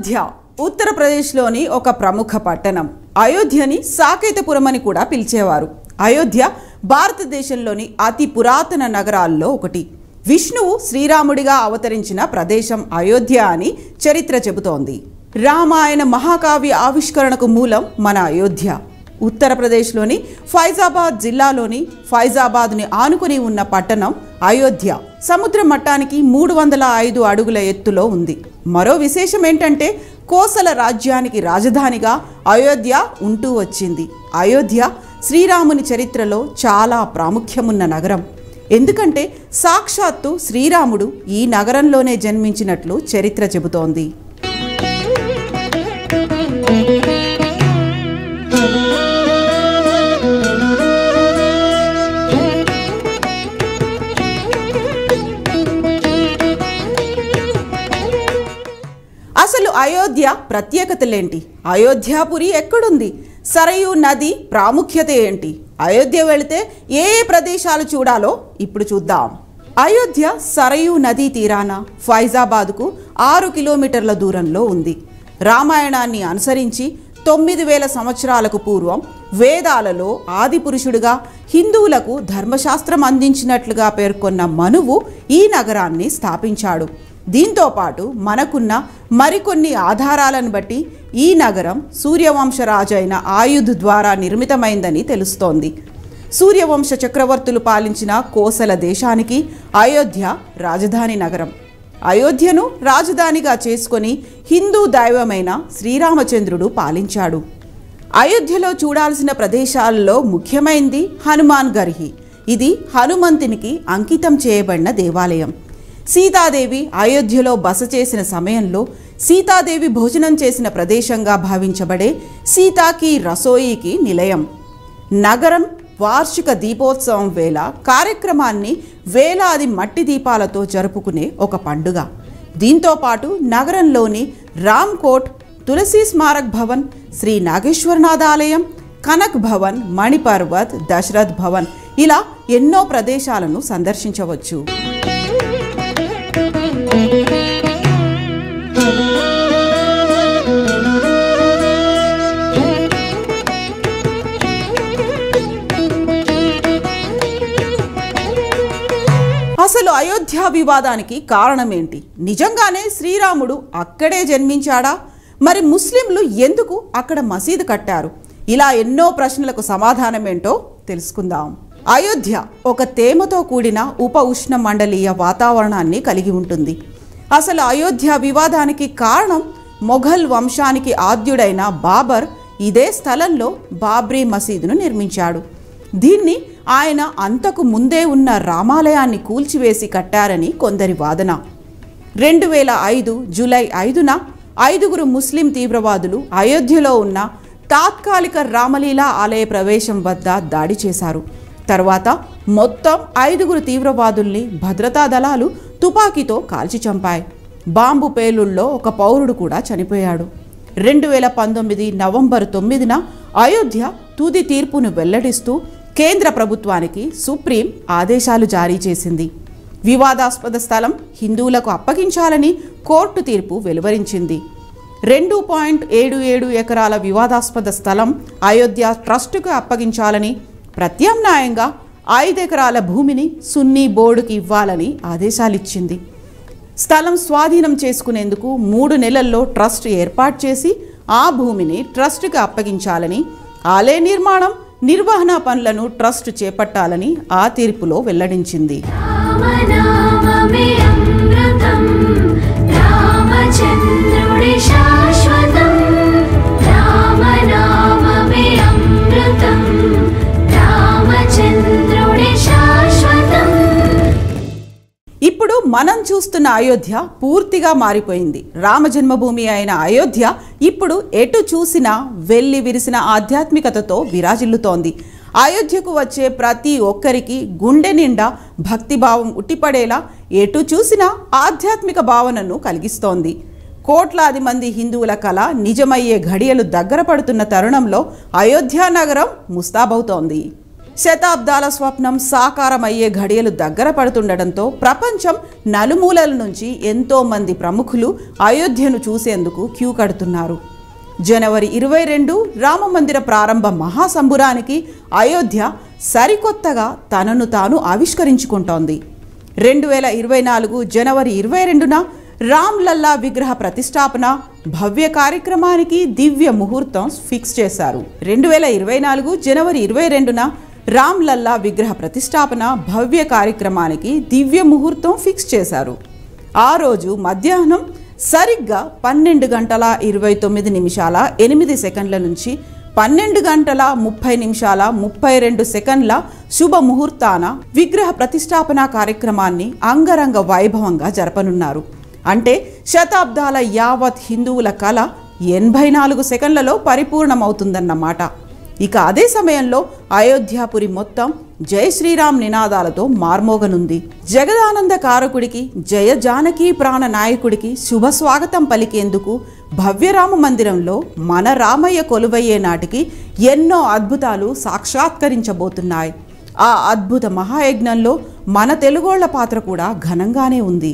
అయోధ్య ఉత్తరప్రదేశ్లోని ఒక ప్రముఖ పట్టణం. అయోధ్యని సాకేతపురం అని కూడా పిలిచేవారు. అయోధ్య భారతదేశంలోని అతి పురాతన నగరాల్లో ఒకటి. విష్ణువు శ్రీరాముడిగా అవతరించిన ప్రదేశం అయోధ్య అని చరిత్ర చెబుతోంది. రామాయణ మహాకావ్య ఆవిష్కరణకు మూలం మన అయోధ్య. ఉత్తరప్రదేశ్లోని ఫైజాబాద్ జిల్లాలోని ఫైజాబాద్ని ఆనుకుని ఉన్న పట్టణం అయోధ్య సముద్ర మట్టానికి 305 అడుగుల ఎత్తులో ఉంది. మరో విశేషం ఏంటంటే కోసల రాజ్యానికి రాజధానిగా అయోధ్య ఉంటూ వచ్చింది. అయోధ్య శ్రీరాముని చరిత్రలో చాలా ప్రాముఖ్యమున్న నగరం. ఎందుకంటే సాక్షాత్తు శ్రీరాముడు ఈ నగరంలోనే జన్మించినట్లు చరిత్ర చెబుతోంది. అసలు అయోధ్య ప్రత్యేకతలేంటి? అయోధ్యాపురి ఎక్కడుంది? సరయూ నది ప్రాముఖ్యత ఏంటి? అయోధ్య వెళితే ఏ ప్రదేశాలు చూడాలో ఇప్పుడు చూద్దాం. అయోధ్య సరయూ నదీ తీరాన ఫైజాబాద్కు 6 కిలోమీటర్ల దూరంలో ఉంది. రామాయణాన్ని అనుసరించి 9000 సంవత్సరాలకు పూర్వం వేదాలలో ఆదిపురుషుడిగా హిందువులకు ధర్మశాస్త్రం అందించినట్లుగా పేర్కొన్న మనువు ఈ నగరాన్ని స్థాపించాడు. దీంతో పాటు మనకున్న మరికొన్ని ఆధారాలను బట్టి ఈ నగరం సూర్యవంశరాజైన ఆయుధ్ ద్వారా నిర్మితమైందని తెలుస్తోంది. సూర్యవంశ చక్రవర్తులు పాలించిన కోసల దేశానికి అయోధ్య రాజధాని నగరం. అయోధ్యను రాజధానిగా చేసుకొని హిందూ దైవమైన శ్రీరామచంద్రుడు పాలించాడు. అయోధ్యలో చూడాల్సిన ప్రదేశాల్లో ముఖ్యమైనది హనుమాన్ గర్హి. ఇది హనుమంతునికి అంకితం చేయబడిన దేవాలయం. సీతాదేవి అయోధ్యలో బస చేసిన సమయంలో సీతాదేవి భోజనం చేసిన ప్రదేశంగా భావించబడే సీతాకి రసోయికి నిలయం. నగరం వార్షిక దీపోత్సవం వేళ కార్యక్రమాన్ని వేలాది మట్టి దీపాలతో జరుపుకునే ఒక పండుగ. దీంతో పాటు నగరంలోని రామ్ కోట్, తులసి స్మారక్ భవన్, శ్రీ నాగేశ్వరనాథ్ ఆలయం, కనక్ భవన్, మణిపర్వత్, దశరథ్ భవన్ ఇలా ఎన్నో ప్రదేశాలను సందర్శించవచ్చు. అసలు అయోధ్య వివాదానికి కారణమేంటి? నిజంగానే శ్రీరాముడు అక్కడే జన్మించాడా? మరి ముస్లింలు ఎందుకు అక్కడ మసీదు కట్టారు? ఇలా ఎన్నో ప్రశ్నలకు సమాధానమేంటో తెలుసుకుందాం. అయోధ్య ఒక తేమతో కూడిన ఉప ఉష్ణ మండలీయ వాతావరణాన్ని కలిగి ఉంటుంది. అసలు అయోధ్య వివాదానికి కారణం మొఘల్ వంశానికి ఆద్యుడైన బాబర్ ఇదే స్థలంలో బాబ్రీ మసీదును నిర్మించాడు. దీన్ని ఆయన అంతకు ముందే ఉన్న రామాలయాన్ని కూల్చివేసి కట్టారని కొందరి వాదన. 2005 జూలై 5న 5 ముస్లిం తీవ్రవాదులు అయోధ్యలో ఉన్న తాత్కాలిక రామలీలా ఆలయ ప్రవేశం వద్ద దాడి చేశారు. తర్వాత మొత్తం 5 తీవ్రవాదుల్ని భద్రతా దళాలు తుపాకీతో కాల్చి చంపాయి. బాంబు పేలుళ్లో ఒక పౌరుడు కూడా చనిపోయాడు. 2019 నవంబర్ 9న అయోధ్య తుది తీర్పును వెల్లడిస్తూ కేంద్ర ప్రభుత్వానికి సుప్రీం ఆదేశాలు జారీ చేసింది. వివాదాస్పద స్థలం హిందువులకు అప్పగించాలని కోర్టు తీర్పు వెలువరించింది. 2.77 ఎకరాల వివాదాస్పద స్థలం అయోధ్య ట్రస్టుకు అప్పగించాలని, ప్రత్యామ్నాయంగా 5 ఎకరాల భూమిని సున్నీ బోర్డుకి ఇవ్వాలని ఆదేశాలిచ్చింది. స్థలం స్వాధీనం చేసుకునేందుకు 3 నెలల్లో ట్రస్ట్ ఏర్పాటు చేసి ఆ భూమిని ట్రస్టుకు అప్పగించాలని, ఆలయ నిర్మాణం, నిర్వహణ పనులను ట్రస్ట్ చేపట్టాలని ఆ తీర్పులో వెల్లడించింది. ఇప్పుడు మనం చూస్తున్న అయోధ్య పూర్తిగా మారిపోయింది. రామజన్మభూమి అయిన అయోధ్య ఇప్పుడు ఎటు చూసినా వెల్లి విరిసిన ఆధ్యాత్మికతతో విరాజిల్లుతోంది. అయోధ్యకు వచ్చే ప్రతి ఒక్కరికి గుండె నిండా భక్తిభావం ఉట్టిపడేలా ఎటు చూసినా ఆధ్యాత్మిక భావనను కలిగిస్తోంది. కోట్లాది మంది హిందువుల కళ నిజమయ్యే ఘడియలు దగ్గర పడుతున్న తరుణంలో అయోధ్య నగరం ముస్తాబవుతోంది. శతాబ్దాల స్వప్నం సాకారమయ్యే ఘడియలు దగ్గర పడుతుండటంతో ప్రపంచం నలుమూలల నుంచి ఎంతో మంది ప్రముఖులు అయోధ్యను చూసేందుకు క్యూ కడుతున్నారు. జనవరి 22 రామమందిర ప్రారంభ మహాసంబురానికి అయోధ్య సరికొత్తగా తనను తాను ఆవిష్కరించుకుంటోంది. 2024 జనవరి 22న రామ్లల్లా విగ్రహ ప్రతిష్టాపన భవ్య కార్యక్రమానికి దివ్య ముహూర్తం ఫిక్స్ చేశారు. 2024 జనవరి 22న రామ్లల్లా విగ్రహ ప్రతిష్టాపన భవ్య కార్యక్రమానికి దివ్య ముహూర్తం ఫిక్స్ చేశారు. ఆ రోజు మధ్యాహ్నం సరిగ్గా 12:29:08 నుంచి 12:30:32 శుభ ముహూర్తాన విగ్రహ ప్రతిష్టాపన కార్యక్రమాన్ని అంగరంగ వైభవంగా జరపనున్నారు. అంటే శతాబ్దాల యావత్ హిందువుల కళ 84 సెకండ్లలో పరిపూర్ణమవుతుందన్నమాట. ఇక అదే సమయంలో అయోధ్యాపురి మొత్తం జై శ్రీరామ్ నినాదాలతో మార్మోగనుంది. జగదానంద కారకుడికి, జయ జానకి ప్రాణ నాయకుడికి శుభ స్వాగతం పలికేందుకు భవ్యరామ మందిరంలో మన రామయ్య కొలువయ్యే నాటికి ఎన్నో అద్భుతాలు సాక్షాత్కరించబోతున్నాయి. ఆ అద్భుత మహాయజ్ఞంలో మన తెలుగోళ్ల పాత్ర కూడా ఘనంగానే ఉంది.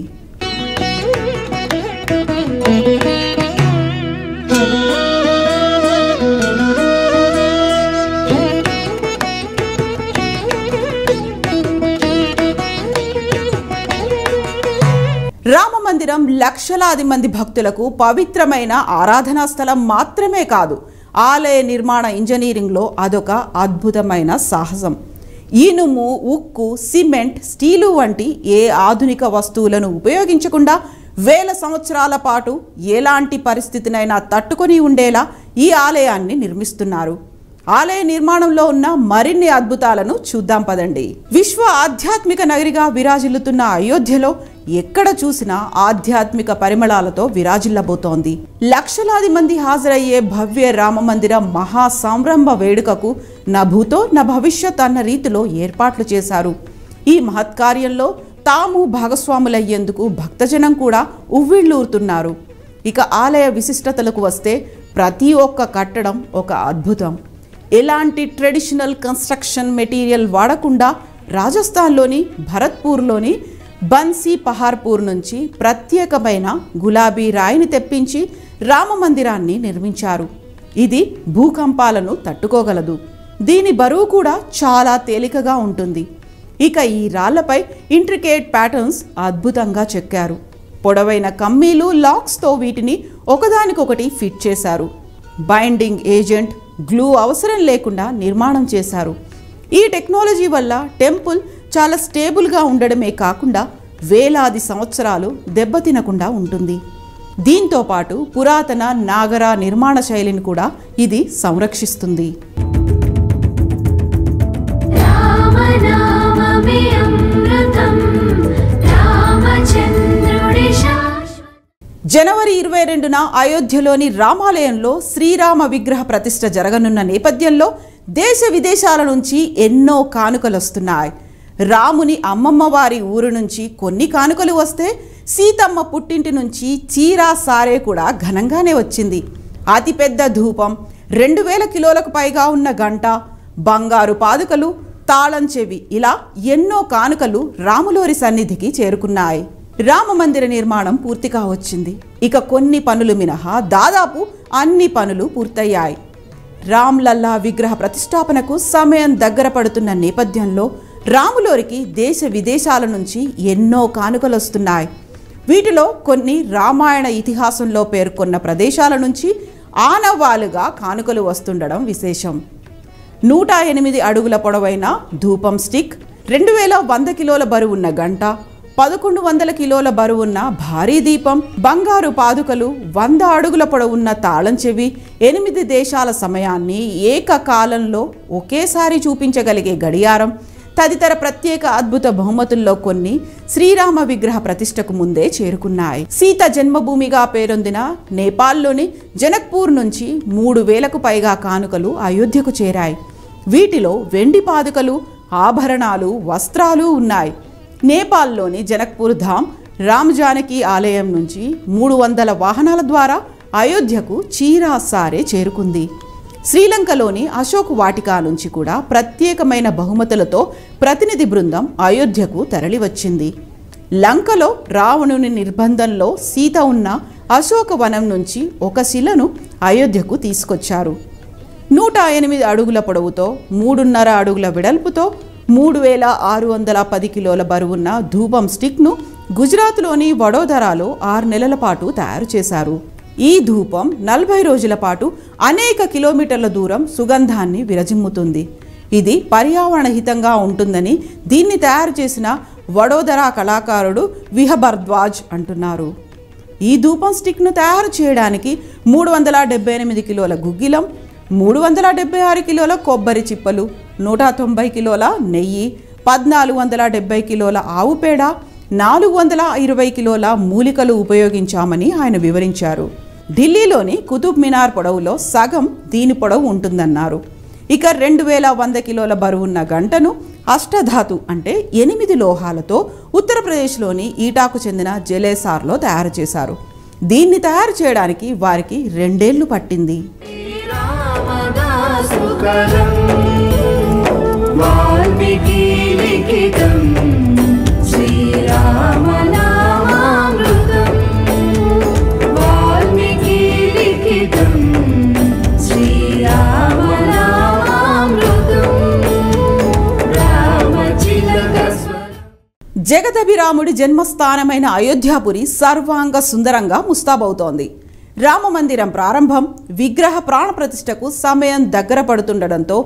రామమందిరం లక్షలాది మంది భక్తులకు పవిత్రమైన ఆరాధనా స్థలం మాత్రమే కాదు, ఆలయ నిర్మాణ ఇంజనీరింగ్లో అదొక అద్భుతమైన సాహసం. ఇనుము, ఉక్కు, సిమెంట్, స్టీలు వంటి ఏ ఆధునిక వస్తువులను ఉపయోగించకుండా వేల సంవత్సరాల పాటు ఎలాంటి పరిస్థితినైనా తట్టుకొని ఉండేలా ఈ ఆలయాన్ని నిర్మిస్తున్నారు. ఆలయ నిర్మాణంలో ఉన్న మరిన్ని అద్భుతాలను చూద్దాం పదండి. విశ్వ ఆధ్యాత్మిక నగరిగా విరాజిల్లుతున్న అయోధ్యలో ఎక్కడ చూసినా ఆధ్యాత్మిక పరిమళాలతో విరాజిల్లబోతోంది. లక్షలాది మంది హాజరయ్యే భవ్య రామమందిర మహా సంరంభ వేడుకకు నా భూతో నా భవిష్యత్ అన్న రీతిలో ఏర్పాట్లు చేశారు. ఈ మహత్కార్యంలో తాము భాగస్వాములయ్యేందుకు భక్తజనం కూడా ఉవ్విళ్ళూరుతున్నారు. ఇక ఆలయ విశిష్టతలకు వస్తే ప్రతి ఒక్క కట్టడం ఒక అద్భుతం. ఎలాంటి ట్రెడిషనల్ కన్స్ట్రక్షన్ మెటీరియల్ వాడకుండా రాజస్థాన్లోని భరత్పూర్లోని బన్సీ పహార్పూర్ నుంచి ప్రత్యేకమైన గులాబీ రాయిని తెప్పించి రామమందిరాన్ని నిర్మించారు. ఇది భూకంపాలను తట్టుకోగలదు. దీని బరువు కూడా చాలా తేలికగా ఉంటుంది. ఇక ఈ రాళ్లపై ఇంట్రికేట్ ప్యాటర్న్స్ అద్భుతంగా చెక్కారు. పొడవైన కమ్మీలు, లాక్స్తో వీటిని ఒకదానికొకటి ఫిట్ చేశారు. బైండింగ్ ఏజెంట్, గ్లూ అవసరం లేకుండా నిర్మాణం చేశారు. ఈ టెక్నాలజీ వల్ల టెంపుల్ చాలా స్టేబుల్గా ఉండడమే కాకుండా వేలాది సంవత్సరాలు దెబ్బతినకుండా ఉంటుంది. దీంతో పాటు పురాతన నాగర నిర్మాణ శైలిని కూడా ఇది సంరక్షిస్తుంది. జనవరి 22న అయోధ్యలోని రామాలయంలో శ్రీరామ విగ్రహ ప్రతిష్ఠ జరగనున్న నేపథ్యంలో దేశ విదేశాల నుంచి ఎన్నో కానుకలు వస్తున్నాయి. రాముని అమ్మమ్మ వారి ఊరు నుంచి కొన్ని కానుకలు వస్తే సీతమ్మ పుట్టింటి నుంచి చీరా సారే కూడా ఘనంగానే వచ్చింది. అతిపెద్ద ధూపం, 2000 కిలోలకు పైగా ఉన్న గంట, బంగారు పాదుకలు, తాళం చెవి, ఇలా ఎన్నో కానుకలు రాములోరి సన్నిధికి చేరుకున్నాయి. రామమందిర నిర్మాణం పూర్తిగా వచ్చింది. ఇక కొన్ని పనులు మినహా దాదాపు అన్ని పనులు పూర్తయ్యాయి. రామ్లల్లా విగ్రహ ప్రతిష్టాపనకు సమయం దగ్గర పడుతున్న నేపథ్యంలో రాములోరికి దేశ విదేశాల నుంచి ఎన్నో కానుకలు వస్తున్నాయి. వీటిలో కొన్ని రామాయణ ఇతిహాసంలో పేర్కొన్న ప్రదేశాల నుంచి ఆనవాలుగా కానుకలు వస్తుండడం విశేషం. 108 అడుగుల పొడవైన ధూపం స్టిక్, 2100 కిలోల బరువున్న గంట, 1100 కిలోల బరువున్న భారీ దీపం, బంగారు పాదుకలు, 100 అడుగుల పొడవున్న తాళం చెవి, 8 దేశాల సమయాన్ని ఏకకాలంలో ఒకేసారి చూపించగలిగే గడియారం తదితర ప్రత్యేక అద్భుత బహుమతుల్లో కొన్ని శ్రీరామ విగ్రహ ప్రతిష్టకు ముందే చేరుకున్నాయి. సీత జన్మభూమిగా పేరొందిన నేపాల్లోని జనక్పూర్ నుంచి 3000కు పైగా కానుకలు అయోధ్యకు చేరాయి. వీటిలో వెండి పాదుకలు, ఆభరణాలు, వస్త్రాలు ఉన్నాయి. నేపాల్లోని జనక్పూర్ ధామ్ రామ్ జానకి ఆలయం నుంచి 300 వాహనాల ద్వారా అయోధ్యకు చీరా సారే చేరుకుంది. శ్రీలంకలోని అశోక్ వాటికా నుంచి కూడా ప్రత్యేకమైన బహుమతులతో ప్రతినిధి బృందం అయోధ్యకు తరలివచ్చింది. లంకలో రావణుని నిర్బంధంలో సీత ఉన్న అశోకవనం నుంచి ఒక శిలను అయోధ్యకు తీసుకొచ్చారు. 108 అడుగుల పొడవుతో 3.5 అడుగుల వెడల్పుతో 3610 కిలోల బరువున్న ధూపం స్టిక్ను గుజరాత్లోని వడోదరాలో 6 నెలల పాటు తయారు చేశారు. ఈ ధూపం 40 రోజుల పాటు అనేక కిలోమీటర్ల దూరం సుగంధాన్ని విరజిమ్ముతుంది. ఇది పర్యావరణ హితంగా ఉంటుందని దీన్ని తయారు చేసిన వడోదరా కళాకారుడు విహభర్ద్వాజ్ అంటున్నారు. ఈ ధూపం స్టిక్ను తయారు చేయడానికి 378 కిలోల గుగ్గిలం, 376 కిలోల కొబ్బరి చిప్పలు, 190 కిలోల నెయ్యి, 1470 కిలోల ఆవు పేడ, 420 కిలోల మూలికలు ఉపయోగించామని ఆయన వివరించారు. ఢిల్లీలోని కుతుబ్ మినార్ పొడవులో సగం దీని పొడవు ఉంటుందన్నారు. ఇక 2100 కిలోల బరువున్న గంటను అష్టధాతు అంటే 8 లోహాలతో ఉత్తరప్రదేశ్లోని ఈటాకు చెందిన జలేసార్లో తయారు చేశారు. దీన్ని తయారు చేయడానికి వారికి 2 ఏళ్లు పట్టింది. జగదభిరాముడి జన్మస్థానమైన అయోధ్యాపురి సర్వాంగ సుందరంగా ముస్తాబవుతోంది. రామమందిరం ప్రారంభం, విగ్రహ ప్రాణప్రతిష్ఠకు సమయం దగ్గర పడుతుండటంతో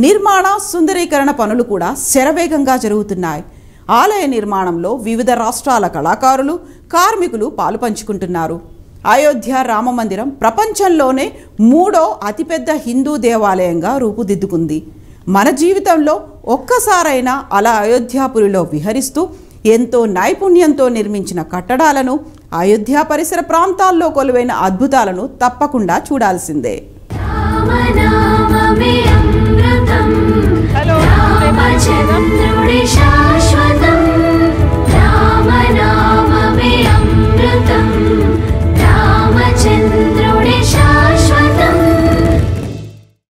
నిర్మాణ సుందరీకరణ పనులు కూడా శరవేగంగా జరుగుతున్నాయి. ఆలయ నిర్మాణంలో వివిధ రాష్ట్రాల కళాకారులు, కార్మికులు పాలుపంచుకుంటున్నారు. అయోధ్య రామమందిరం ప్రపంచంలోనే 3వ అతిపెద్ద హిందూ దేవాలయంగా రూపుదిద్దుకుంది. మన జీవితంలో ఒక్కసారైనా అలా అయోధ్యాపురిలో విహరిస్తూ ఎంతో నైపుణ్యంతో నిర్మించిన కట్టడాలను, అయోధ్య పరిసర ప్రాంతాల్లో కొలువైన అద్భుతాలను తప్పకుండా చూడాల్సిందే. హలో